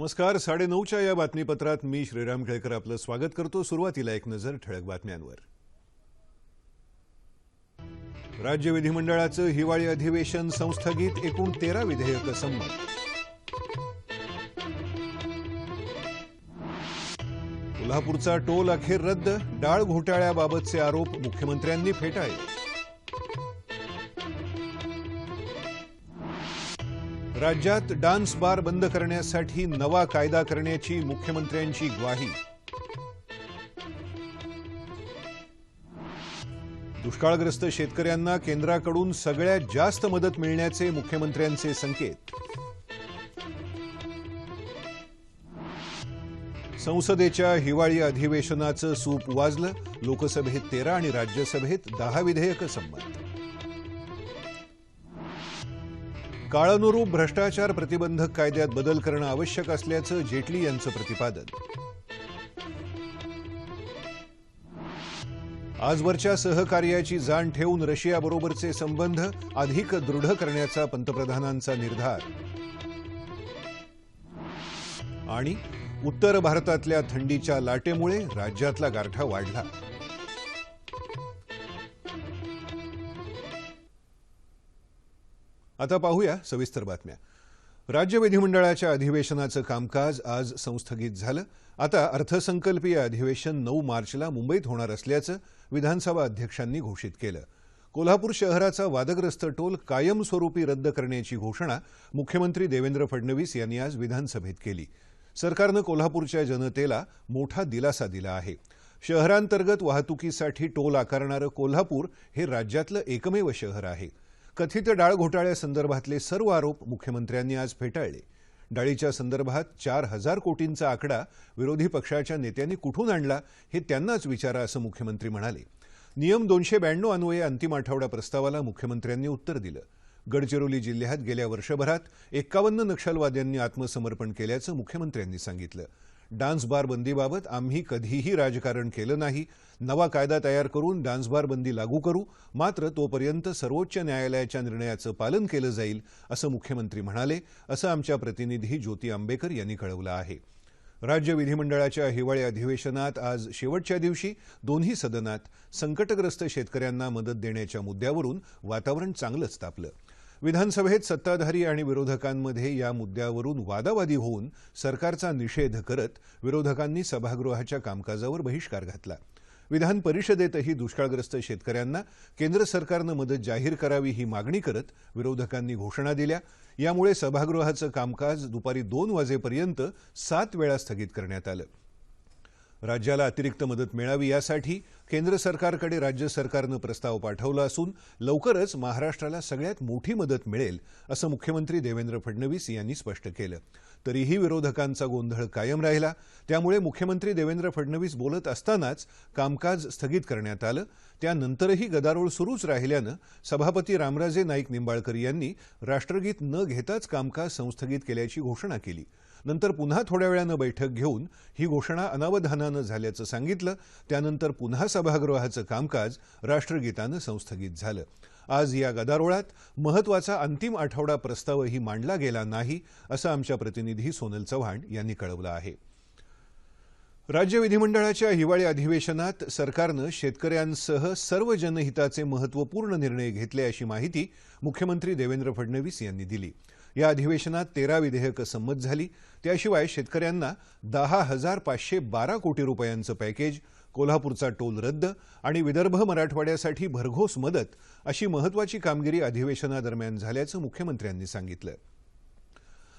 नमस्कार. 9:30च्या या बातमीपत्रात मी श्रीराम केळकर आपलं स्वागत करतो. सुरुवातीला एक नजर ठळक बातम्यांवर. राज्य विधिमंडळाचं हिवाळी अधिवेशन संस्थगित, एकूण 13 विधेयकं संमत. कोल्हापूरचा टोल अखेर रद्द, डाळ घोटाळ्याबाबतचे आरोप मुख्यमंत्र्यांनी फेटाळले. राज्यात डान्स बार बंद करण्यासाठी नवा कायदा करण्याची मुख्यमंत्र्यांची ग्वाही. दुष्काळग्रस्त शेतकऱ्यांना केंद्राकडून सगळ्यात जास्त मदत मिळण्याचे मुख्यमंत्र्यांचे संकेत. संसदेच्या हिवाळी अधिवेशनाचं सूप वाजलं, लोकसभेत 13 आणि राज्यसभेत 10 विधेयकं संमत. काळानुरूप भ्रष्टाचार प्रतिबंधक कायद्यात बदल करणं आवश्यक असल्याचं जेटली यांचं प्रतिपादन. आजवरच्या सहकार्याची जाण ठेवून रशियाबरोबरचे संबंध अधिक दृढ करण्याचा पंतप्रधानांचा निर्धार. आणि उत्तर भारतातल्या थंडीच्या लाटेमुळे राज्यातला गारठा वाढला. आता पाहूया सविस्तर बातम्या. राज्य विधिमंडळाच्या अधिवेशनाचं कामकाज आज संस्थगित झालं. आता अर्थसंकल्पीय अधिवेशन 9 मार्चला मुंबईत होणार असल्याचं विधानसभा अध्यक्षांनी घोषित केलं. कोल्हापूर शहराचा वादग्रस्त टोल कायमस्वरूपी रद्द करण्याची घोषणा मुख्यमंत्री देवेंद्र फडणवीस यांनी आज विधानसभेत केली. सरकारनं कोल्हापूरच्या जनतेला मोठा दिलासा दिला आहे. शहरांतर्गत वाहतुकीसाठी टोल आकारणारं कोल्हापूर हे राज्यातलं एकमेव शहर आहे. कथित डाळ घोटाळ्यासंदर्भातले सर्व आरोप मुख्यमंत्र्यांनी आज फेटाळले. डाळीच्या संदर्भात 4,000 कोटींचा आकडा विरोधी पक्षाच्या नेत्यांनी कुठून आणला हे त्यांनाच विचारा, असं मुख्यमंत्री म्हणाले. नियम 292 अन्वये अंतिम आठवडा प्रस्तावाला मुख्यमंत्र्यांनी उत्तर दिलं. गडचिरोली जिल्ह्यात गेल्या वर्षभरात 51 नक्षलवाद्यांनी आत्मसमर्पण केल्याचं मुख्यमंत्र्यांनी सांगितलं. डान्स बार बंदीबाबत आम्ही कधीही राजकारण केलं नाही. नवा कायदा तयार करून डान्स बार बंदी लागू करू, मात्र तोपर्यंत सर्वोच्च न्यायालयाच्या निर्णयाचं पालन केलं जाईल, असं मुख्यमंत्री म्हणाले, असं आमच्या प्रतिनिधी ज्योती आंबेकर यांनी कळवलं आहे. राज्य विधिमंडळाच्या हिवाळी अधिवेशनात आज शेवटच्या दिवशी दोन्ही सदनात संकटग्रस्त शेतकऱ्यांना मदत देण्याच्या मुद्द्यावरून वातावरण चांगलंच तापलं. विधानसभेत सत्ताधारी आणि विरोधकांमध्ये या मुद्द्यावरून वादावादी होऊन सरकारचा निषेध करत विरोधकांनी सभागृहाच्या कामकाजावर बहिष्कार घातला. विधान परिषदेतही दुष्काळग्रस्त शेतकऱ्यांना केंद्र सरकारनं मदत जाहीर करावी ही मागणी करत विरोधकांनी घोषणा दिल्या. यामुळे सभागृहाचं कामकाज दुपारी 2 वाजेपर्यंत 7 वेळा स्थगित करण्यात आलं. राज्याला अतिरिक्त मदत मिळावी यासाठी केंद्र सरकारकडे राज्य सरकारनं प्रस्ताव पाठवला असून लवकरच महाराष्ट्राला सगळ्यात मोठी मदत मिळेल, असं मुख्यमंत्री देवेंद्र फडणवीस यांनी स्पष्ट केलं. तरीही विरोधकांचा गोंधळ कायम राहिला. त्यामुळे मुख्यमंत्री देवेंद्र फडणवीस बोलत असतानाच कामकाज स्थगित करण्यात आलं. त्यानंतरही गदारोळ सुरूच राहिल्यानं सभापती रामराजे नाईक निंबाळकर यांनी राष्ट्रगीत न घेताच कामकाज संस्थगित केल्याची घोषणा केली. नंतर पुन्हा थोड्या वेळानं बैठक घेऊन ही घोषणा अनावधानानं झाल्याचं सांगितलं. त्यानंतर पुन्हा सभागृहाचं कामकाज राष्ट्रगीतानं संस्थगित झालं. आज या गदारोळात महत्त्वाचा अंतिम आठवडा प्रस्तावही मांडला गेला नाही, असं आमच्या प्रतिनिधी सोनल चव्हाण यांनी कळवलं आहे. राज्य विधिमंडळाच्या हिवाळी अधिवेशनात सरकारनं शेतकऱ्यांसह सर्व जनहिताचे महत्त्वपूर्ण निर्णय घेतले, अशी माहिती मुख्यमंत्री देवेंद्र फडणवीस यांनी दिली. या अधिवेशनात 13 विधेयकं संमत झाली. त्याशिवाय शेतकऱ्यांना 10,512 कोटी रुपयांचं पॅकेज, कोल्हापूरचा टोल रद्द आणि विदर्भ मराठवाड्यासाठी भरघोस मदत अशी महत्त्वाची कामगिरी अधिवेशनादरम्यान झाल्याचं मुख्यमंत्र्यांनी सांगितलं.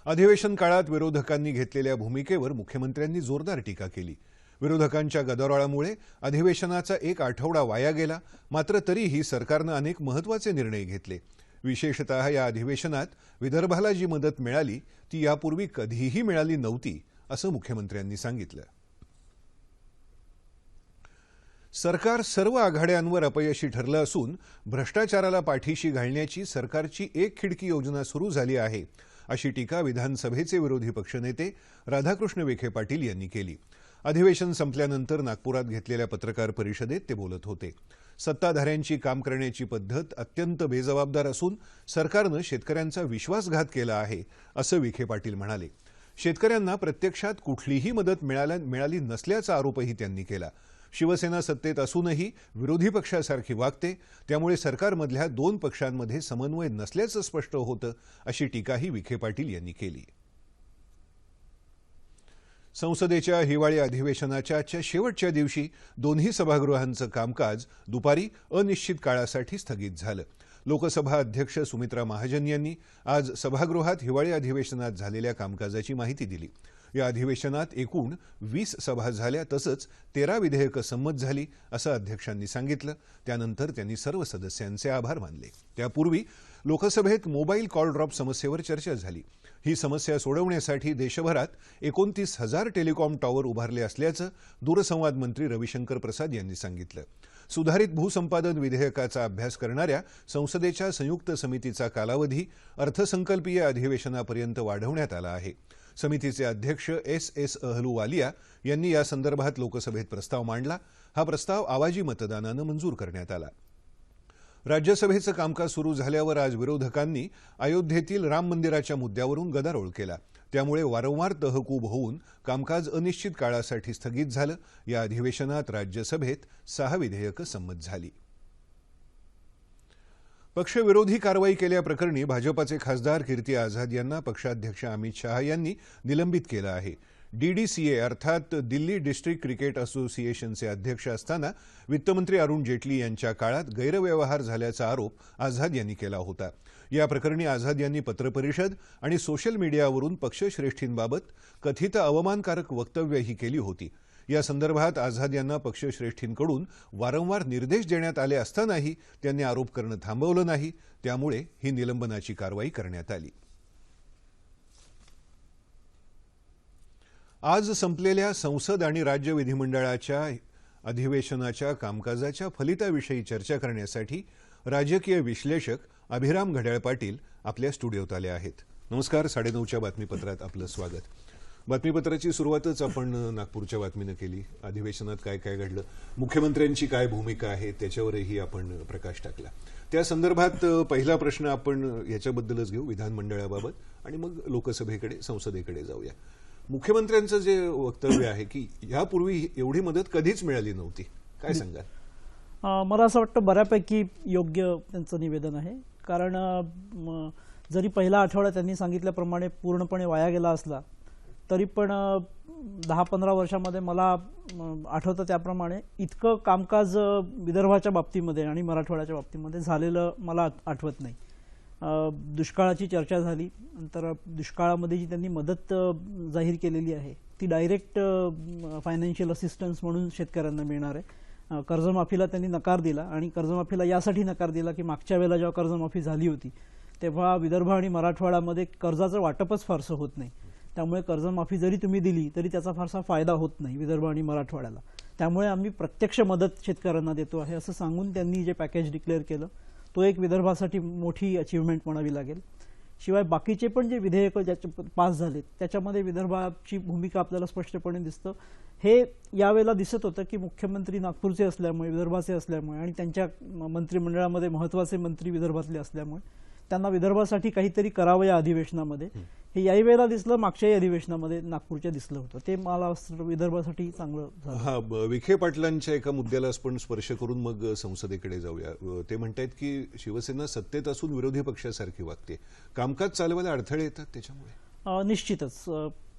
अधिवेशन काळात विरोधकांनी घेतलेल्या भूमिकेवर मुख्यमंत्र्यांनी जोरदार टीका केली. विरोधकांच्या गदारोळामुळे अधिवेशनाचा एक आठवडा वाया गेला. मात्र तरीही सरकारनं अनेक महत्त्वाचे निर्णय घेतले. विशेषतः या अधिवेशनात विदर्भाला जी मदत मिळाली ती यापूर्वी कधीही मिळाली नव्हती, असं मुख्यमंत्र्यांनी सांगितलं. सरकार सर्व आघाड्यांवर अपयशी ठरलं असून भ्रष्टाचाराला पाठीशी घालण्याची सरकारची एक खिडकी योजना सुरू झाली आहे, अशी टीका विधानसभेचे विरोधी पक्षनेते राधाकृष्ण विखे पाटील यांनी केली. अधिवेशन संपल्यानंतर नागपुरात घेतलेल्या पत्रकार परिषदेत ते बोलत होते. सत्ताधाऱ्यांची काम करण्याची पद्धत अत्यंत बेजबाबदार असून सरकारनं शेतकऱ्यांचा विश्वासघात केला आहे, असं विखे पाटील म्हणाले. शेतकऱ्यांना प्रत्यक्षात कुठलीही मदत मिळाली नसल्याचा आरोपही त्यांनी केला। शिवसेना सत्तेत असूनही विरोधी पक्षासारखी वागते, त्यामुळे सरकारमधल्या दोन पक्षांमध्ये समन्वय नसल्याचं स्पष्ट होतं, अशी टीकाही विखे पाटील यांनी केली। संसदेच्या हिवाळी अधिवेशनाच्या शेवटच्या दिवशी दोन्ही सभागृहांचं कामकाज दुपारी अनिश्चित काळासाठी स्थगित झालं। लोकसभा अध्यक्ष सुमित्रा महाजन यांनी आज सभागृहात हिवाळी अधिवेशनात झालेल्या कामकाजाची माहिती दिली। या अधिवेशनात एकूण 20 सभा झाल्या, तसंच 13 विधेयकं संमत झाली, असं अध्यक्षांनी सांगितलं। त्यानंतर त्यांनी सर्व सदस्यांचे आभार मानले। त्यापूर्वी लोकसभेत मोबाईल कॉल ड्रॉप समस्येवर चर्चा झाली। ही समस्या सोडवण्यासाठी देशभरात 29,000 टेलिकॉम टॉवर उभारले असल्याचं दूरसंवाद मंत्री रविशंकर प्रसाद यांनी सांगितलं। सुधारित भूसंपादन विधेयकाचा अभ्यास करणाऱ्या संसदेच्या संयुक्त समितीचा कालावधी अर्थसंकल्पीय अधिवेशनापर्यंत वाढवण्यात आला आहे। समितीचे अध्यक्ष एस अहलुवालिया यांनी या संदर्भात लोकसभेत प्रस्ताव मांडला। हा प्रस्ताव आवाजी मतदानानं मंजूर करण्यात आला। राज्यसभेचं कामकाज सुरू झाल्यावर आज विरोधकांनी अयोध्येतील राम मंदिराच्या मुद्द्यावरून गदारोळ केला। त्यामुळे वारंवार तहकूब होऊन कामकाज अनिश्चित काळासाठी स्थगित झालं। या अधिवेशनात राज्यसभेत 6 विधेयकं संमत झाली। पक्षविरोधी कारवाई केल्याप्रकरणी भाजपाचे खासदार कीर्ती आझाद यांना पक्षाध्यक्ष अमित शहा यांनी निलंबित केलं आहे। डीडीसीए अर्थात दिल्ली डिस्ट्रिक्ट क्रिकेट असोसिएशनचे अध्यक्ष असताना वित्तमंत्री अरुण जेटली यांच्या काळात गैरव्यवहार झाल्याचा आरोप आझाद यांनी केला होता। या प्रकरणी आझाद यांनी पत्रपरिषद आणि सोशल मीडियावरून पक्षश्रेष्ठींबाबत कथित अवमानकारक वक्तव्यही केली होती। या संदर्भात आझाद यांना पक्षश्रेष्ठींकडून वारंवार निर्देश देण्यात आले असतानाही त्यांनी आरोप करणं थांबवलं नाही। त्यामुळे ही निलंबनाची कारवाई करण्यात आली। आज संपलेल्या संसद आणि राज्य विधिमंडळाच्या अधिवेशनाच्या कामकाजाच्या फलिताविषयी चर्चा करण्यासाठी राजकीय विश्लेषक अभिराम घड्याळ पाटील आपल्या स्टुडिओत आले आहेत। नमस्कार, 9:30च्या बातमीपत्रात आपलं स्वागत। बातमीपत्राची सुरुवातच आपण नागपूरच्या बातमीनं केली। अधिवेशनात काय काय घडलं, मुख्यमंत्र्यांची काय भूमिका आहे, त्याच्यावरही आपण प्रकाश टाकला। त्या संदर्भात पहिला प्रश्न आपण याच्याबद्दलच घेऊ, विधानमंडळाबाबत, आणि मग लोकसभेकडे संसदेकडे जाऊया। मुख्यमंत्र्यांचं जे वक्तव्य आहे की यापूर्वी एवढी मदत कधीच मिळाली नव्हती, काय सांगाल? मला असं वाटतं बऱ्यापैकी योग्य त्यांचं निवेदन आहे। कारण जरी पहिला आठवडा त्यांनी सांगितल्याप्रमाणे पूर्णपणे वाया गेला असला तरी पण 10-15 वर्षामध्ये मला आठवतं त्याप्रमाणे इतकं कामकाज विदर्भाच्या बाबतीमध्ये आणि मराठवाड्याच्या बाबतीमध्ये झालेलं मला आठवत नाही। दुष्काळाची चर्चा झाली, नंतर दुष्काळामध्ये जी त्यांनी मदत जाहीर केलेली आहे ती डायरेक्ट फायनान्शियल असिस्टन्स म्हणून शेतकऱ्यांना मिळणार आहे। कर्जमाफीला त्यांनी नकार दिला, आणि कर्जमाफीला यासाठी नकार दिला की मागच्या वेळेला जेव्हा कर्जमाफी झाली होती तेव्हा विदर्भ आणि मराठवाड्यामध्ये कर्जाचं वाटपच फारसं होत नाही। त्यामुळे कर्जमाफी जरी तुम्ही दिली तरी त्याचा फारसा फायदा होत नाही विदर्भ आणि मराठवाड्याला। त्यामुळे आम्ही प्रत्यक्ष मदत शेतकऱ्यांना देतो आहे असं सांगून त्यांनी जे पॅकेज डिक्लेअर केलं तो एक विदर्भासाठी मोठी अचीवमेंट म्हणावी लागेल। शिवाय बाकीचे पण जे विधेयक ज्याचे पास झाले त्याच्यामध्ये विदर्भाची भूमिका आपल्याला स्पष्टपणे दिसतं। हे यावेळेला दिसत होतं की मुख्यमंत्री नागपूरचे असल्यामुळे, विदर्भाचे असल्यामुळे, आणि त्यांच्या मंत्रिमंडळामध्ये महत्त्वाचे मंत्री विदर्भातले असल्यामुळे त्यांना विदर्भासाठी काहीतरी करावं या अधिवेशनामध्ये। हे याही वेळेला दिसलं, मागच्याही अधिवेशनामध्ये नागपूरच्या दिसलं होतं। ते मला विदर्भासाठी चांगलं झालं। हा, विखे पाटलांच्या एका मुद्द्याला आपण स्पर्श करून मग संसदेकडे जाऊया। ते म्हणतात की शिवसेना सत्तेत असून विरोधी पक्षासारखी वागते, कामकाज चालवायला अडथळे येतात त्याच्यामुळे। निश्चितच,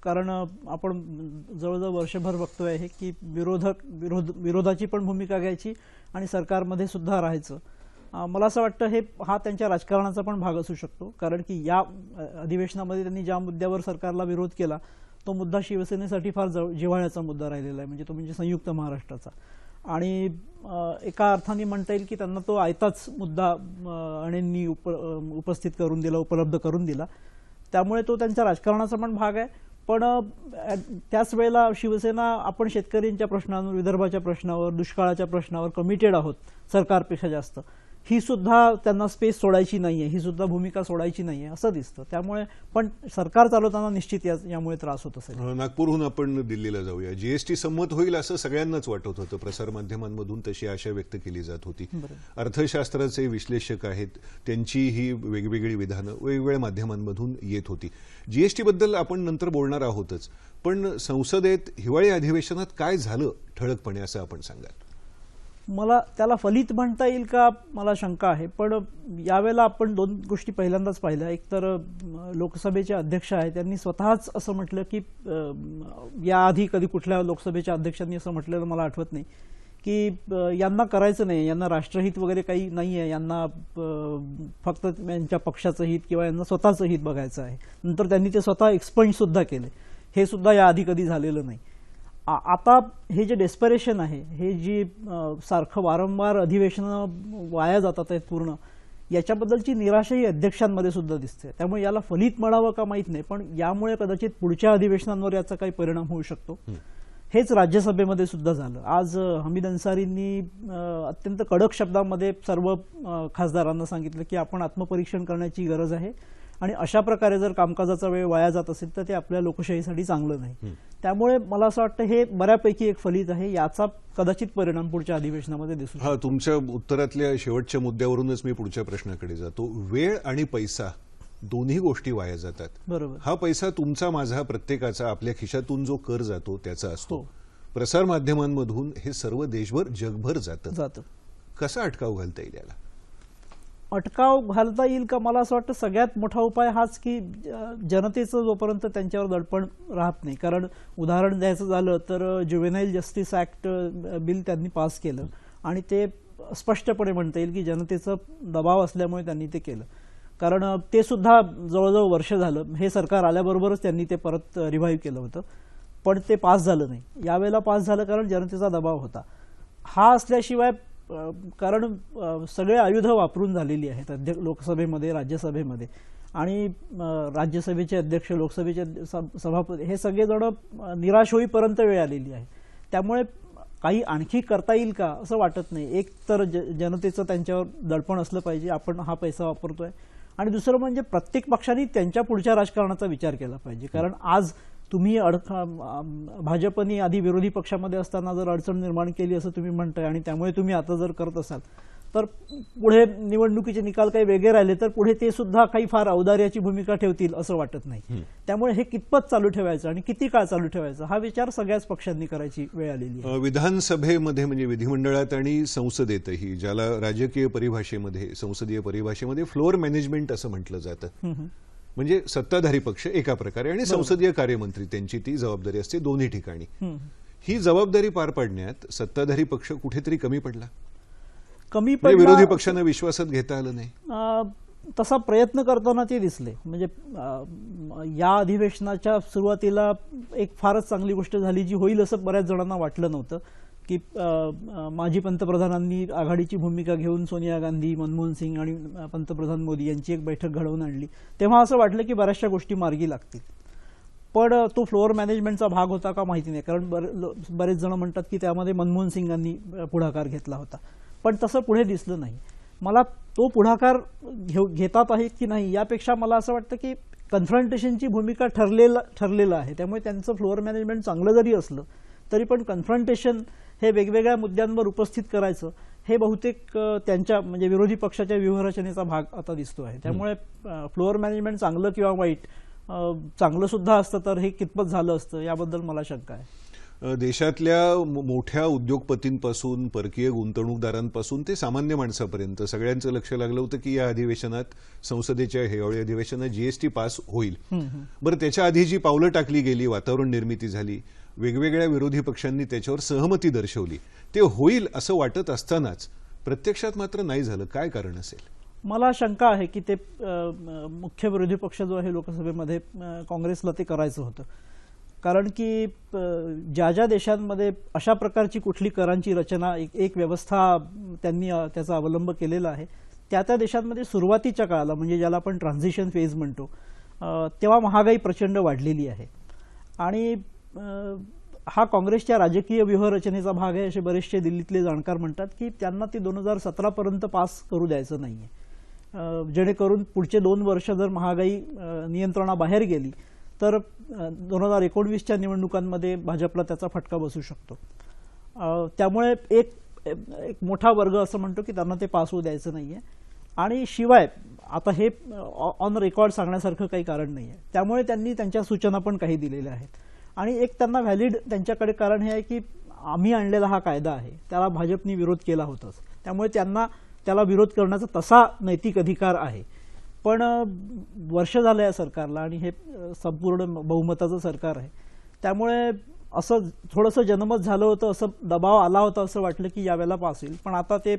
कारण आपण जवळजवळ वर्षभर बघतोय आहे की विरोधाची पण भूमिका घ्यायची आणि सरकारमध्ये सुद्धा राहायचं। मला असं वाटतं हा त्यांच्या राजकारणाचा पण भाग असू शकतो, कारण की या अधिवेशनामध्ये त्यांनी ज्या मुद्द्यावर सरकारला विरोध केला तो मुद्दा शिवसेनेसाठी फार जिव्हाळ्याचा मुद्दा राहिलेला आहे, म्हणजे तो म्हणजे संयुक्त महाराष्ट्राचा। आणि एका अर्थाने म्हणता येईल की त्यांना तो आयताच मुद्दा अणेंनी उपस्थित करून दिला, उपलब्ध करून दिला। त्यामुळे तो त्यांच्या राजकारणाचा पण भाग आहे। पण त्याच वेळेला शिवसेना आपण शेतकऱ्यांच्या प्रश्नांवर, विदर्भाच्या प्रश्नावर, दुष्काळाच्या प्रश्नावर कमिटेड आहोत सरकारपेक्षा जास्त, ही सुद्धा त्यांना स्पेस सोडायची नाहीये, ही सुद्धा भूमिका सोडायची नाहीये असं दिसतं. त्यामुळे पण सरकार चालवताना निश्चित यामुळे त्रास होत असेल. नागपूरहून आपण दिल्लीला जाऊया. जीएसटी संमत होईल असं सगळ्यांनाच वाटत होतं. प्रसारमाध्यमांमधून तशी आशा व्यक्त केली जात होती. अर्थशास्त्राचे विश्लेषक आहेत, त्यांची ही वेगवेगळी विधानं वेगवेगळ्या माध्यमांमधून येत होती. जीएसटी बद्दल आपण नंतर बोलणार आहोतच, पण संसदेत हिवाळी अधिवेशनात काय झालं ठळकपणे असं आपण सांगाल? मला त्याला फलित म्हणता येईल का मला शंका आहे. पण यावेळेला आपण दोन गोष्टी पहिल्यांदाच पाहिल्या. एक तर लोकसभेचे अध्यक्ष आहेत, त्यांनी स्वतःच असं म्हटलं की याआधी कधी कुठल्या लोकसभेच्या अध्यक्षांनी असं म्हटलेलं मला आठवत नाही की यांना करायचं नाही, यांना राष्ट्रहित वगैरे काही नाही आहे, यांना फक्त यांच्या पक्षाचं हित किंवा यांना स्वतःचं हित बघायचं आहे. नंतर त्यांनी ते स्वतः एक्सपंज सुद्धा केले. हे सुद्धा याआधी कधी झालेलं नाही. आता हे जे डेस्परेशन आहे, हे जी सारखं वारंवार अधिवेशनं वाया जातात आहेत पूर्ण, याच्याबद्दलची निराशाही अध्यक्षांमध्ये सुद्धा दिसते. त्यामुळे याला फलित म्हणावं का माहीत नाही, पण यामुळे कदाचित पुढच्या अधिवेशनांवर याचा काही परिणाम होऊ शकतो. हेच राज्यसभेमध्ये सुद्धा झालं. आज हमीद अन्सारींनी अत्यंत कडक शब्दांमध्ये सर्व खासदारांना सांगितलं की आपण आत्मपरीक्षण करण्याची गरज आहे आणि अशा प्रकारे जर कामकाजाचा वेळ वाया जात असेल तर ते आपल्या लोकशाहीसाठी चांगलं नाही. त्यामुळे मला असं वाटतं हे बऱ्यापैकी एक फलित आहे. याचा कदाचित परिणाम पुढच्या अधिवेशनामध्ये दिसू शकतो. तुमच्या उत्तरातल्या शेवटच्या मुद्द्यावरूनच मी पुढच्या प्रश्नाकडे जातो. वेळ आणि पैसा दोन्ही गोष्टी वाया जातात. बरोबर. हा पैसा तुमचा, माझा, प्रत्येकाचा आपल्या खिशातून जो कर जातो त्याचा असतो. प्रसार माध्यमांमधून हे सर्व देशभर जगभर जातं. कसा अटकाव घालता येईल याला? अटकाव घालता येईल का? मला असं वाटतं सगळ्यात मोठा उपाय हाच की जनतेचं जोपर्यंत त्यांच्यावर दडपण राहत नाही. कारण उदाहरण द्यायचं झालं तर ज्युव्हेनाईल जस्टिस ऍक्ट बिल त्यांनी पास केलं आणि ते स्पष्टपणे म्हणता येईल की जनतेचा दबाव असल्यामुळे त्यांनी ते केलं. कारण ते सुद्धा जवळजवळ वर्ष झालं. हे सरकार आल्याबरोबरच त्यांनी ते परत रिव्हाइव्ह केलं होतं, पण ते पास झालं नाही. यावेळेला पास झालं कारण जनतेचा दबाव होता. हा असल्याशिवाय, कारण सगळे आयुधं वापरून झालेली आहेत लोकसभेमध्ये, राज्यसभेमध्ये, आणि राज्यसभेचे अध्यक्ष, लोकसभेचे सभापती हे सगळेजण निराश होईपर्यंत वेळ आलेली आहे. त्यामुळे काही आणखी करता येईल का असं वाटत नाही. एक तर जनतेचं त्यांच्यावर दडपण असलं पाहिजे, आपण हा पैसा वापरतोय, आणि दुसरं म्हणजे प्रत्येक पक्षाने त्यांच्या पुढच्या राजकारणाचा विचार केला पाहिजे. कारण आज तुम्ही भाजपनी आधी विरोधी पक्षामध्ये असताना जर अडचण निर्माण केली असं तुम्ही म्हणताय आणि त्यामुळे तुम्ही आता जर करत असाल तर पुढे निवडणुकीचे निकाल काही वेगळे राहिले तर पुढे ते सुद्धा काही फार औदार्याची भूमिका ठेवतील असं वाटत नाही. त्यामुळे हे कितपत चालू ठेवायचं आणि किती काळ चालू ठेवायचं हा विचार सगळ्याच पक्षांनी करायची वेळ आलेली आहे. विधानसभेमध्ये म्हणजे विधिमंडळात आणि संसदेतही, ज्याला राजकीय परिभाषेमध्ये, संसदीय परिभाषेमध्ये फ्लोअर मॅनेजमेंट असं म्हटलं जातं, म्हणजे सत्ताधारी पक्ष एका प्रकारे आणि संसदीय कार्यमंत्री त्यांची ती जबाबदारी असते दोन्ही ठिकाणी. ही जबाबदारी पार पाडण्यात सत्ताधारी पक्ष कुठेतरी कमी पडला. विरोधी पक्षांना विश्वासात घेता आलं नाही. तसा प्रयत्न करताना ते दिसले. म्हणजे या अधिवेशनाच्या सुरुवातीला एक फारच चांगली गोष्ट झाली जी होईल असं बऱ्याच जणांना वाटलं नव्हतं की माजी पंतप्रधानांनी आघाडीची भूमिका घेऊन सोनिया गांधी, मनमोहन सिंग आणि पंतप्रधान मोदी यांची एक बैठक घडवून आणली. तेव्हा असं वाटलं की बऱ्याचशा गोष्टी मार्गी लागतील. पण तो फ्लोअर मॅनेजमेंटचा भाग होता का माहिती नाही, कारण बरेच जण म्हणतात की त्यामध्ये मनमोहन सिंगांनी पुढाकार घेतला होता, पण तसं पुढे दिसलं नाही. मला तो पुढाकार घेतात आहेत की नाही यापेक्षा मला असं वाटतं की कन्फ्रंटेशनची भूमिका ठरलेलं आहे. त्यामुळे त्यांचं फ्लोअर मॅनेजमेंट चांगलं जरी असलं तरी पण कन्फ्रंटेशन हे वेगवेगळ्या मुद्द्यांवर उपस्थित करायचं हे बहुतेक त्यांच्या म्हणजे विरोधी पक्षाच्या व्यूहरचनेचा भाग आता दिसतो आहे. त्यामुळे फ्लोअर मॅनेजमेंट चांगलं किंवा वाईट, चांगलं सुद्धा असतं तर हे कितपत झालं असतं याबद्दल मला शंका आहे. देशातल्या मोठ्या उद्योगपतींपासून, परकीय गुंतवणूकदारांपासून ते सामान्य माणसापर्यंत सगळ्यांचं लक्ष लागलं होतं की या अधिवेशनात, संसदेच्या हिवाळी अधिवेशनात जीएसटी पास होईल. बरं, त्याच्या आधी जी पावलं टाकली गेली, वातावरण निर्मिती झाली, वेगवेगळ्या विरोधी पक्षांनी त्याच्यावर सहमती दर्शवली, ते होईल असं वाटत असतानाच प्रत्यक्षात मात्र नाही झालं. काय कारण असेल? मला शंका आहे की ते मुख्य विरोधी पक्ष जो आहे लोकसभेमध्ये, काँग्रेसला ते करायचं होतं. कारण की ज्या ज्या देशांमध्ये अशा प्रकारची कुठली करांची रचना, एक व्यवस्था त्यांनी त्याचा अवलंब केलेला आहे, त्या देशांमध्ये सुरुवातीच्या काळाला, म्हणजे ज्याला आपण ट्रान्झिशन फेज म्हणतो, तेव्हा महागाई प्रचंड वाढलेली आहे. आणि हा काँग्रेसच्या राजकीय व्यूहरचनेचा भाग आहे असे बरेचसे दिल्लीतले जाणकार म्हणतात की त्यांना ती 2017 पर्यंत पास करू द्यायचं नाहीये, जेणेकरून पुढचे 2 वर्ष जर महागाई नियंत्रणाबाहेर गेली तर 2019च्या निवडणुकांमध्ये भाजपला त्याचा फटका बसू शकतो. त्यामुळे एक मोठा वर्ग असं म्हणतो की त्यांना ते पास होऊ द्यायचं नाहीये. आणि शिवाय आता हे ऑन रेकॉर्ड सांगण्यासारखं काही कारण नाहीये, त्यामुळे त्यांनी त्यांच्या सूचना पण काही दिलेल्या आहेत. आणि एक त्यांना व्हॅलिड त्यांच्याकडे कारण हे आहे की आम्ही आणलेला हा कायदा आहे, त्याला भाजपनी विरोध केला होताच, त्यामुळे त्यांना त्याला विरोध करण्याचा तसा नैतिक अधिकार आहे. पण वर्ष झालं या सरकारला आणि हे संपूर्ण बहुमताचं सरकार आहे, त्यामुळे असं थोडंसं जनमत झालं होतं, असं दबाव आला होता, असं वाटलं की यावेळेला पास होईल, पण आता ते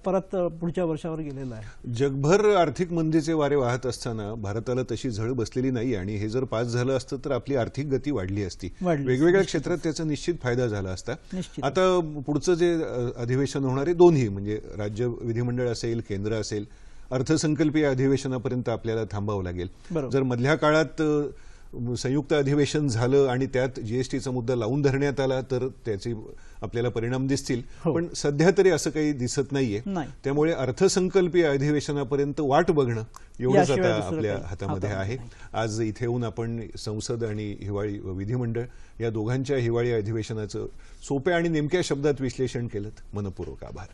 परत पुढच्या वर्षावर गेलेलं आहे. जगभर आर्थिक मंदीचे वारे वाहत असताना भारताला तशी झळ बसलेली नाही आणि हे जर पास झालं असतं तर आपली आर्थिक गती वाढली असती, वेगवेगळ्या क्षेत्रात त्याचा निश्चित फायदा झाला असता. आता पुढचं जे अधिवेशन होणार आहे दोन्ही म्हणजे राज्य विधिमंडळ असेल, केंद्र असेल, अर्थसंकल्पीय अधिवेशनापर्यंत आपल्याला थांबावं लागेल. जर मधल्या काळात संयुक्त अधिवेशन झालं आणि त्यात जीएसटीचा मुद्दा लावून धरण्यात आला तर त्याचे आपल्याला परिणाम दिसतील, पण सध्या तरी असं काही दिसत नाहीये. त्यामुळे अर्थसंकल्पीय अधिवेशनापर्यंत वाट बघणं एवढंच आता आपल्या हातामध्ये आहे. आज इथे येऊन आपण संसद आणि हिवाळी विधिमंडळ या दोघांच्या हिवाळी अधिवेशनाचं सोप्या आणि नेमक्या शब्दात विश्लेषण केलं. मनपूर्वक आभार.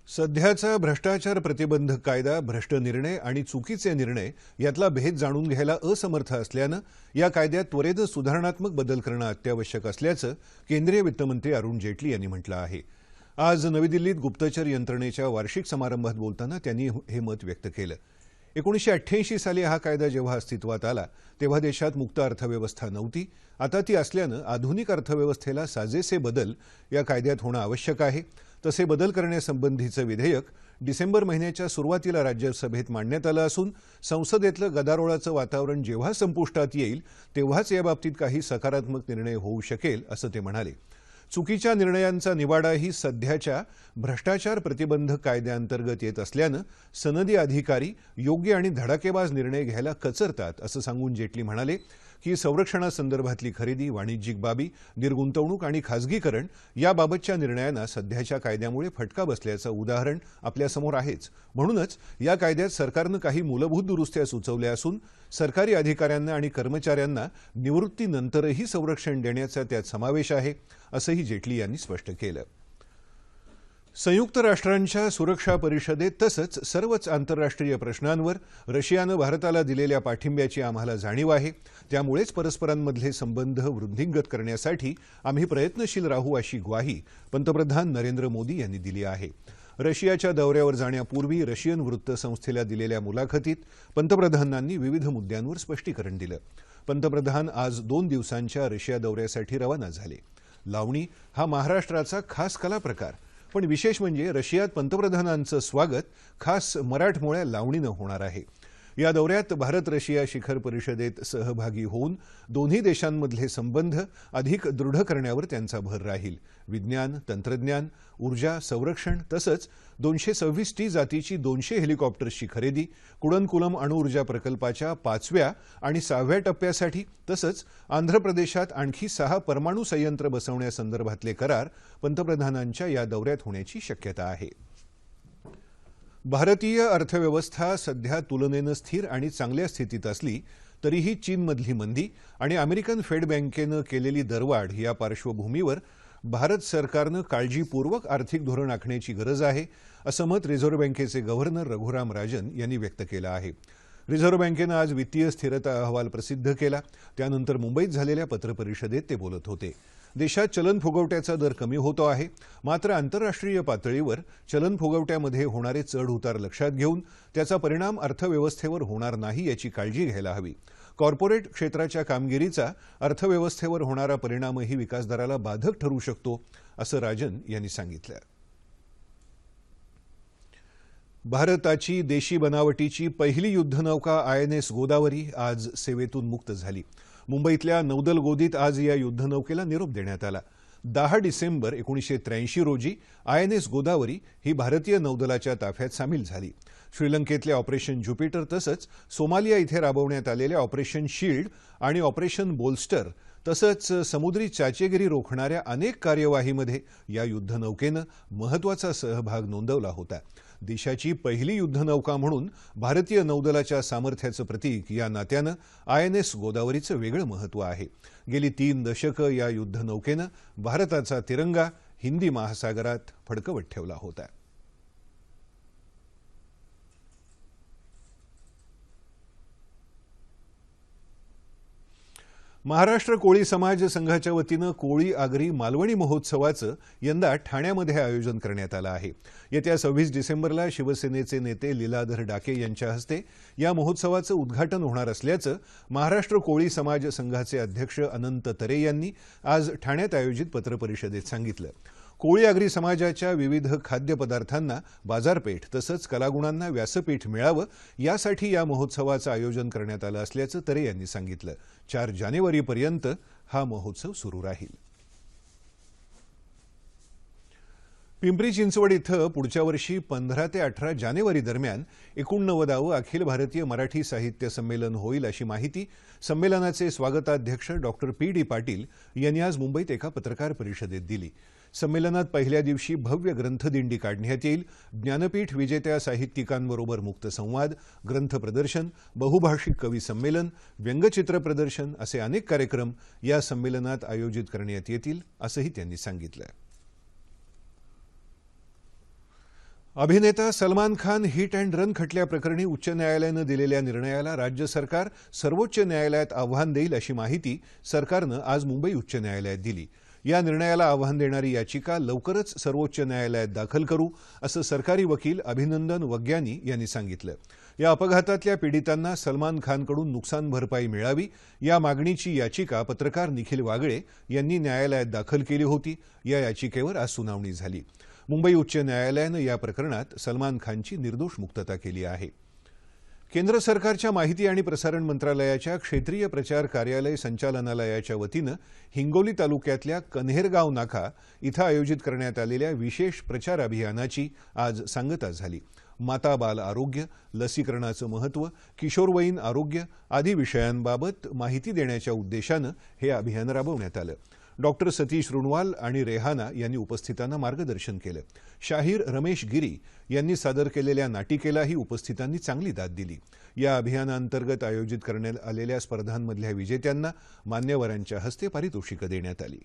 सध्याचा भ्रष्टाचार प्रतिबंधक कायदा भ्रष्ट निर्णय आणि चुकीचे निर्णय यातला भेद जाणून घ्यायला असमर्थ असल्यानं या कायद्यात त्वरेनं सुधारणात्मक बदल करणं अत्यावश्यक असल्याचं केंद्रीय वित्तमंत्री अरुण जेटली यांनी म्हटलं आहे. आज नवी दिल्लीत गुप्तचर यंत्रणेच्या वार्षिक समारंभात बोलताना त्यांनी हे मत व्यक्त केलं. 1988 साली हा कायदा जेव्हा अस्तित्वात आला तेव्हा देशात मुक्त अर्थव्यवस्था नव्हती. आता ती असल्यानं आधुनिक अर्थव्यवस्थेला साजेसे बदल या कायद्यात होणं आवश्यक आहे. तसे बदल करण्यासंबंधीचं विधेयक डिसेंबर महिन्याच्या सुरुवातीला राज्यसभेत मांडण्यात आलं असून संसदेतलं गदारोळाचं वातावरण जेव्हा संपुष्टात येईल तेव्हाच याबाबतीत काही सकारात्मक निर्णय होऊ शकेल असं ते म्हणाले. चुकीच्या निर्णयांचा निवाडाही सध्याच्या भ्रष्टाचार प्रतिबंधक कायद्याअंतर्गत येत असल्यानं सनदी अधिकारी योग्य आणि धडाकेबाज निर्णय घ्यायला कचरतात असं सांगून जेटली म्हणाले की संरक्षणासंदर्भातली खरेदी, वाणिज्यिक बाबी, निर्गुंतवणूक आणि खासगीकरण याबाबतच्या निर्णयांना सध्याच्या कायद्यामुळे फटका बसल्याचं उदाहरण आपल्यासमोर आहेच. म्हणूनच या कायद्यात सरकारनं काही मूलभूत दुरुस्त्या सुचवल्या असून सरकारी अधिकाऱ्यांना आणि कर्मचाऱ्यांना निवृत्तीनंतरही संरक्षण देण्याचा त्यात समावेश आहे असंही जेटली यांनी स्पष्ट केलं. संयुक्त राष्ट्रांच्या सुरक्षा परिषदेत तसंच सर्वच आंतरराष्ट्रीय प्रश्नांवर रशियानं भारताला दिलेल्या पाठिंब्याची आम्हाला जाणीव आहे. त्यामुळेच परस्परांमधले संबंध वृद्धिंगत करण्यासाठी आम्ही प्रयत्नशील राहू अशी ग्वाही पंतप्रधान नरेंद्र मोदी यांनी दिली आहे. रशियाच्या दौऱ्यावर जाण्यापूर्वी रशियन वृत्तसंस्थेला दिलेल्या मुलाखतीत पंतप्रधानांनी विविध मुद्द्यांवर स्पष्टीकरण दिलं. पंतप्रधान आज 2 दिवसांच्या रशिया दौऱ्यासाठी रवाना झाले. लावणी हा महाराष्ट्राचा खास कला प्रकार, पण विशेष म्हणजे रशियात पंतप्रधानांचं स्वागत खास मराठमोळ्या लावणीनं होणार आहे. या दौऱ्यात भारत रशिया शिखर परिषदेत सहभागी होऊन दोन्ही देशांमधले संबंध अधिक दृढ करण्यावर त्यांचा भर राहील. विज्ञान, तंत्रज्ञान, ऊर्जा, संरक्षण तसंच 226T जातीची 200 हेलिकॉप्टर्सची खरेदी, कुडनकुलम अणुऊर्जा प्रकल्पाच्या 5व्या आणि 6व्या टप्प्यासाठी तसंच आंध्र प्रदेशात आणखी 6 परमाणु संयंत्र बसवण्यासंदर्भातले करार पंतप्रधानांच्या या दौऱ्यात होण्याची शक्यता आहे. भारतीय अर्थव्यवस्था सध्या तुलनेनं स्थिर आणि चांगल्या स्थितीत असली तरीही चीनमधली मंदी आणि अमेरिकन फेड बँकेनं केलेली दरवाढ या पार्श्वभूमीवर भारत सरकारनं काळजीपूर्वक आर्थिक धोरण आखण्याची गरज आहे असं मत रिझर्व्ह बँकेचे गव्हर्नर रघुराम राजन यांनी व्यक्त केलं आहे. रिझर्व्ह बँकेनं आज वित्तीय स्थिरता अहवाल प्रसिद्ध केला. त्यानंतर मुंबईत झालेल्या पत्रपरिषदेत ते बोलत होते. देशात चलन फुगवट्याचा दर कमी होतो आहे, मात्र आंतरराष्ट्रीय पातळीवर चलन फुगवट्यामध्ये होणारे चढ उतार लक्षात घेऊन त्याचा परिणाम अर्थव्यवस्थेवर होणार नाही याची काळजी घ्यायला हवी. कॉर्पोरेट क्षेत्राच्या कामगिरीचा अर्थव्यवस्थेवर होणारा परिणामही विकासदराला बाधक ठरू शकतो असं राजन यांनी सांगितलं. भारताची देशी बनावटीची पहिली युद्धनौका INS गोदावरी आज सेवेतून मुक्त झाली. मुंबईतल्या नौदल गोदीत आज या युद्धनौकेला निरोप देण्यात आला. 10 डिसेंबर 1983 रोजी INS गोदावरी ही भारतीय नौदलाच्या ताफ्यात सामील झाली. श्रीलंकेतल्या ऑपरेशन ज्युपिटर तसंच सोमालिया इथे राबवण्यात आलेल्या ऑपरेशन शील्ड आणि ऑपरेशन बोल्स्टर तसंच समुद्री चाचेगिरी रोखणाऱ्या अनेक कार्यवाहीमध्ये या युद्धनौकेनं महत्त्वाचा सहभाग नोंदवला होता. देशाची पहिली युद्धनौका म्हणून भारतीय नौदलाच्या सामर्थ्याचं प्रतीक या नात्यानं INS गोदावरीचं वेगळं महत्त्व आहे. गेली 3 दशकं या युद्धनौकेनं भारताचा तिरंगा हिंदी महासागरात फडकवत ठेवला होता. महाराष्ट्र कोळी समाज संघाच्या वतीनं कोळी आगरी मालवणी महोत्सवाचं यंदा ठाण्यामध्ये आयोजन करण्यात आलं आहे. येत्या 26 डिसेंबरला शिवसेनेचे नेते लीलाधर डाके यांच्या हस्ते या महोत्सवाचं उद्घाटन होणार असल्याचं महाराष्ट्र कोळी समाज संघाचे अध्यक्ष अनंत तरे यांनी आज ठाण्यात आयोजित पत्रपरिषदेत सांगितलं. कोळी आगरी समाजाच्या विविध खाद्यपदार्थांना बाजारपेठ तसंच कलागुणांना व्यासपीठ मिळावं यासाठी या महोत्सवाचं आयोजन करण्यात आलं असल्याचं तरे यांनी सांगितलं. 4 जानेवारीपर्यंत हा महोत्सव सुरू राहील. पिंपरी चिंचवड इथं पुढच्या वर्षी 15 ते 18 जानेवारी दरम्यान 89वे अखिल भारतीय मराठी साहित्य संमेलन होईल अशी माहिती संमेलनाचे स्वागताध्यक्ष डॉक्टर PD पाटील यांनी आज मुंबईत एका पत्रकार परिषदेत दिली. संमेलनात पहिल्या दिवशी भव्य ग्रंथदिंडी काढण्यात येईल. ज्ञानपीठ विजेत्या साहित्यिकांबरोबर मुक्त संवाद, ग्रंथ प्रदर्शन, बहुभाषिक कवी संमेलन, व्यंगचित्र प्रदर्शन असे अनेक कार्यक्रम या संमेलनात आयोजित करण्यात येतील असंही त्यांनी सांगितलं. अभिनेता Salman Khan hit and run खटल्याप्रकरणी उच्च न्यायालयानं दिलेल्या निर्णयाला राज्य सरकार सर्वोच्च न्यायालयात आव्हान देईल अशी माहिती सरकारनं आज मुंबई उच्च न्यायालयात दिली. या निर्णयाला आव्हान देणारी याचिका लवकरच सर्वोच्च न्यायालयात दाखल करू असं सरकारी वकील अभिनंदन वग्यानी यांनी सांगितलं. या अपघातातल्या पीडितांना सलमान खानकडून नुकसान भरपाई मिळावी या मागणीची याचिका पत्रकार निखिल वागळे यांनी न्यायालयात दाखल केली होती. या याचिकेवर आज सुनावणी झाली. मुंबई उच्च न्यायालयानं या प्रकरणात सलमान खानची निर्दोष मुक्तता केली आहे. केंद्र सरकारच्या माहिती आणि प्रसारण मंत्रालयाच्या क्षेत्रीय प्रचार कार्यालय संचालनालयाच्या वतीनं हिंगोली तालुक्यातल्या कन्हेरगाव नाका इथं आयोजित करण्यात आलेल्या विशेष प्रचार अभियानाची आज सांगता झाली. माता बाल आरोग्य, लसीकरणाचं महत्त्व, किशोरवयीन आरोग्य आदी विषयांबाबत माहिती देण्याच्या उद्देशानं हे अभियान राबवण्यात आलं. डॉक्टर सतीश रुणवाल आणि रेहाना यांनी उपस्थितांना मार्गदर्शन केलं. शाहीर रमेश गिरी यांनी सादर केलेल्या नाटिकेलाही उपस्थितांनी चांगली दाद दिली. या अभियानांतर्गत आयोजित करण्यात आलेल्या स्पर्धांमधल्या विजेत्यांना मान्यवरांच्या हस्ते पारितोषिकं देण्यात आली.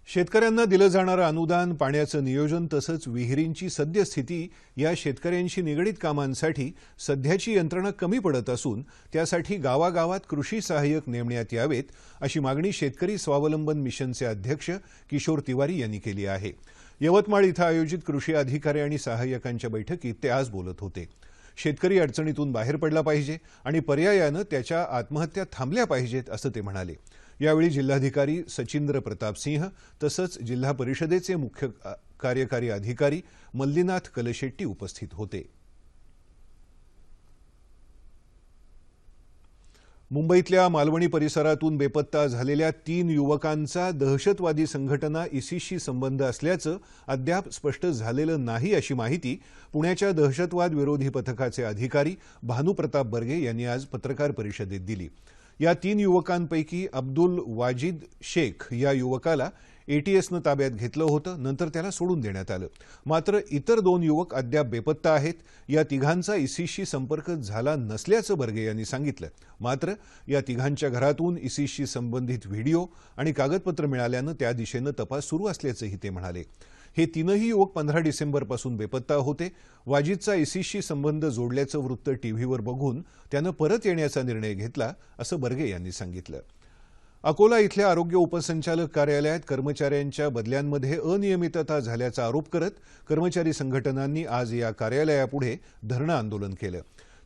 शेतकऱ्यांना दिलं जाणारं अनुदान, पाण्याचं नियोजन तसंच विहिरींची सद्यस्थिती या शेतकऱ्यांशी निगडीत कामांसाठी सध्याची यंत्रणा कमी पडत असून त्यासाठी गावागावात कृषी सहाय्यक नेमण्यात यावेत अशी मागणी शेतकरी स्वावलंबन मिशनचे अध्यक्ष किशोर तिवारी यांनी केली आहे. यवतमाळ इथं आयोजित कृषी अधिकारी आणि सहाय्यकांच्या बैठकीत ते आज बोलत होते. शेतकरी अडचणीतून बाहेर पडला पाहिजे आणि पर्यायानं त्याच्या आत्महत्या थांबल्या पाहिजेत असं ते म्हणाले. यावेळी जिल्हाधिकारी सचिंद्र प्रताप सिंह तसंच जिल्हा परिषदेचे मुख्य कार्यकारी अधिकारी मल्लीनाथ कलशेट्टी उपस्थित होते. मुंबईतल्या मालवणी परिसरातून बेपत्ता झालेल्या 3 युवकांचा दहशतवादी संघटना ISISशी संबंध असल्याचं अद्याप स्पष्ट झालेलं नाही अशी माहिती पुण्याच्या दहशतवाद विरोधी पथकाचे अधिकारी भानुप्रताप बर्गे यांनी आज पत्रकार परिषदेत दिली. या 3 युवकांपैकी अब्दुल वाजिद शेख या युवकाला ATSनं ताब्यात घेतलं होतं. नंतर त्याला सोडून देण्यात आलं. मात्र इतर 2 युवक अद्याप बेपत्ता आहेत. या तिघांचा ISISशी संपर्क झाला नसल्याचं बर्गे यांनी सांगितलं. मात्र या तिघांच्या घरातून ISISशी संबंधित व्हिडिओ आणि कागदपत्र मिळाल्यानं त्या दिशेनं तपास सुरू असल्याचंही ते म्हणाले. हे 3ही युवक 15 डिसेंबरपासून बेपत्ता होते. वाजिदचा ISISशी संबंध जोडल्याचं वृत्त टीव्हीवर बघून त्यानं परत येण्याचा निर्णय घेतला असं बर्गे यांनी सांगितलं. अकोला इथल्या आरोग्य उपसंचालक कार्यालयात कर्मचाऱ्यांच्या बदल्यांमध्ये अनियमितता झाल्याचा आरोप करत कर्मचारी संघटनांनी आज या कार्यालयापुढे धरणं आंदोलन केलं.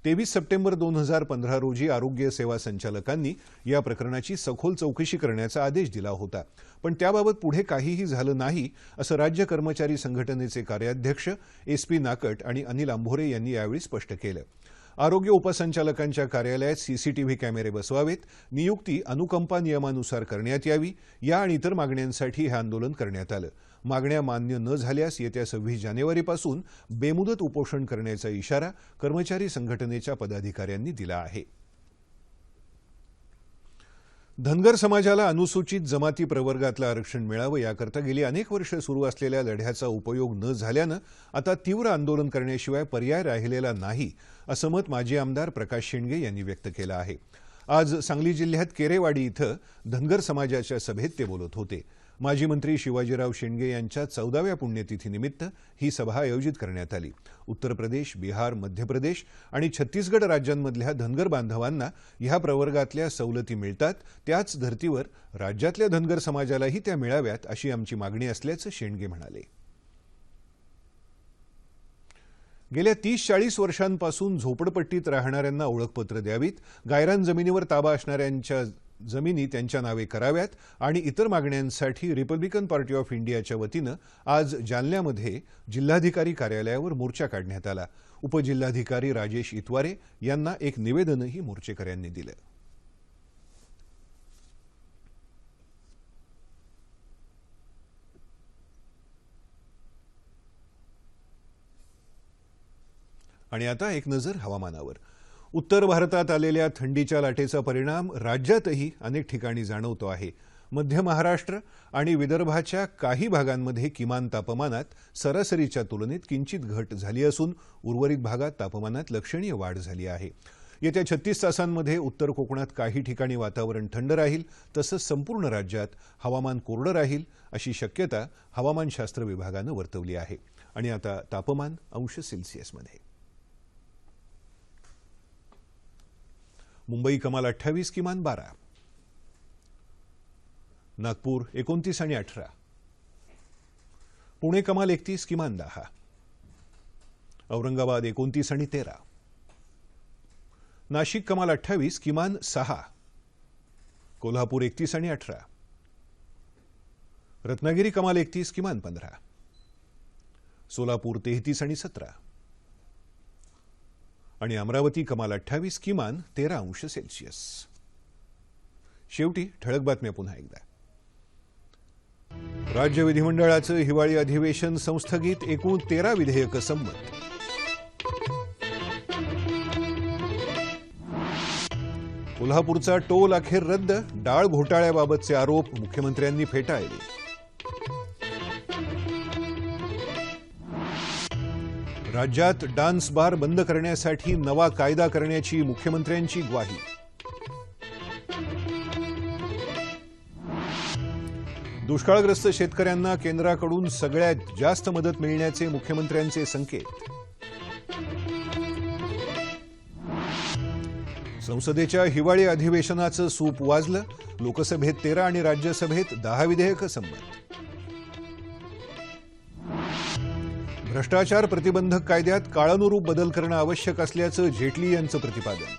23 सप्टेंबर 2015 रोजी आरोग्य सेवा संचालकांनी या प्रकरणाची सखोल चौकशी करण्याचा आदेश दिला होता. पण त्याबाबत पुढे काहीही झालं नाही असं राज्य कर्मचारी संघटनेचे कार्याध्यक्ष SP नाकट आणि अनिल अंभोरे यांनी यावेळी स्पष्ट केलं. आरोग्य उपसंचालकांच्या कार्यालयात सीसीटीव्ही कॅमेरे बसवावेत, नियुक्ती अनुकंपा नियमानुसार करण्यात यावी, या आणि इतर मागण्यांसाठी हे आंदोलन करण्यात आलं. मागण्या मान्य न झाल्यास येत्या 26 जानेवारीपासून बेमुदत उपोषण करण्याचा इशारा कर्मचारी संघटनेच्या पदाधिकाऱ्यांनी दिला आहे. धनगर समाजाला अनुसूचित जमाती प्रवर्गातलं आरक्षण मिळावं याकरता गेली अनेक वर्षे सुरू असलेल्या लढ्याचा उपयोग न झाल्यानं आता तीव्र आंदोलन करण्याशिवाय पर्याय राहिलेला नाही, असं मत माजी आमदार प्रकाश शेंडगे यांनी व्यक्त केलं आहे. आज सांगली जिल्ह्यात केरेवाडी इथं धनगर समाजाच्या सभेत ते बोलत होते. माजी मंत्री शिवाजीराव शेंडगे यांच्या 14व्या पुण्यतिथीनिमित्त ही सभा आयोजित करण्यात आली. उत्तर प्रदेश, बिहार, मध्य प्रदेश आणि छत्तीसगड राज्यांमधल्या धनगर बांधवांना ह्या प्रवर्गातल्या सवलती मिळतात, त्याच धर्तीवर राज्यातल्या धनगर समाजालाही त्या मिळाव्यात अशी आमची मागणी असल्याचं शेंडगे म्हणाले. गेल्या 30-40 वर्षांपासून झोपडपट्टीत राहणाऱ्यांना ओळखपत्र द्यावीत, गायरान जमिनीवर ताबा असणाऱ्यांच्या जमिनी त्यांच्या नावे कराव्यात आणि इतर मागण्यांसाठी रिपब्लिकन पार्टी ऑफ इंडियाच्या वतीनं आज जालन्यामध्ये जिल्हाधिकारी कार्यालयावर मोर्चा काढण्यात आला. उपजिल्हाधिकारी राजेश इतवारे यांना एक निवेदनही मोर्चेकऱ्यांनी दिलं. आणि आता एक नजर हवामानावर. उत्तर भारतात आलेल्या थंडीच्या लाटेचा परिणाम राज्यातही अनेक ठिकाणी जाणवतो आहे. मध्य महाराष्ट्र आणि विदर्भाच्या काही भागांमध्ये किमान तापमानात सरासरीच्या तुलनेत किंचित घट झाली असून उर्वरित भागात तापमानात लक्षणीय वाढ झाली आहे. येत्या 36 तासांमध्ये उत्तर कोकणात काही ठिकाणी वातावरण थंड राहील, तसंच संपूर्ण राज्यात हवामान कोरडं राहील अशी शक्यता हवामानशास्त्र विभागानं वर्तवली आहे. आणि आता तापमान अंश सेल्सिअसमध्ये. मुंबई कमाल 28, किमान 12. नागपूर 29 आणि 18. पुणे कमाल 31, किमान 10. औरंगाबाद 29 आणि 13. नाशिक कमाल 28, किमान 6. कोल्हापूर 31 आणि 18. रत्नागिरी कमाल 31, किमान 15. सोलापूर 33 आणि 17. आणि अमरावती कमाल 28, किमान 13 अंश सेल्सिअस. शेवटी ठळक बातम्या पुन्हा एकदा. राज्य विधिमंडळाचं हिवाळी अधिवेशन संस्थगित, एकूण 13 विधेयकं संमत. कोल्हापूरचा टोल अखेर रद्द, डाळ घोटाळ्याबाबतचे आरोप मुख्यमंत्र्यांनी फेटाळले. राज्यात डान्स बार बंद करण्यासाठी नवा कायदा करण्याची मुख्यमंत्र्यांची ग्वाही. दुष्काळग्रस्त शेतकऱ्यांना केंद्राकडून सगळ्यात जास्त मदत मिळण्याचे मुख्यमंत्र्यांचे संकेत. संसदेच्या हिवाळी अधिवेशनाचं सूप वाजलं, लोकसभेत 13 आणि राज्यसभेत 10 विधेयकं संमत. भ्रष्टाचार प्रतिबंधक कायद्यात काळानुरूप बदल करणं आवश्यक असल्याचं जेटली यांचं प्रतिपादन.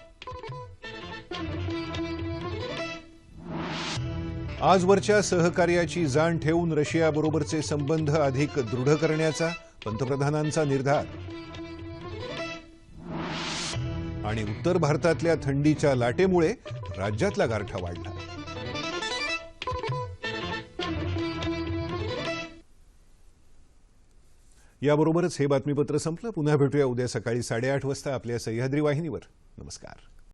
आजवरच्या सहकार्याची जाण ठेवून रशियाबरोबरचे संबंध अधिक दृढ करण्याचा पंतप्रधानांचा निर्धार. आणि उत्तर भारतातल्या थंडीच्या लाटेमुळे राज्यातला गारठा वाढला. याबरोबरच हे बातमीपत्र संपलं. पुन्हा भेटूया उद्या सकाळी 8:30 वाजता आपल्या सह्याद्री वाहिनीवर. नमस्कार.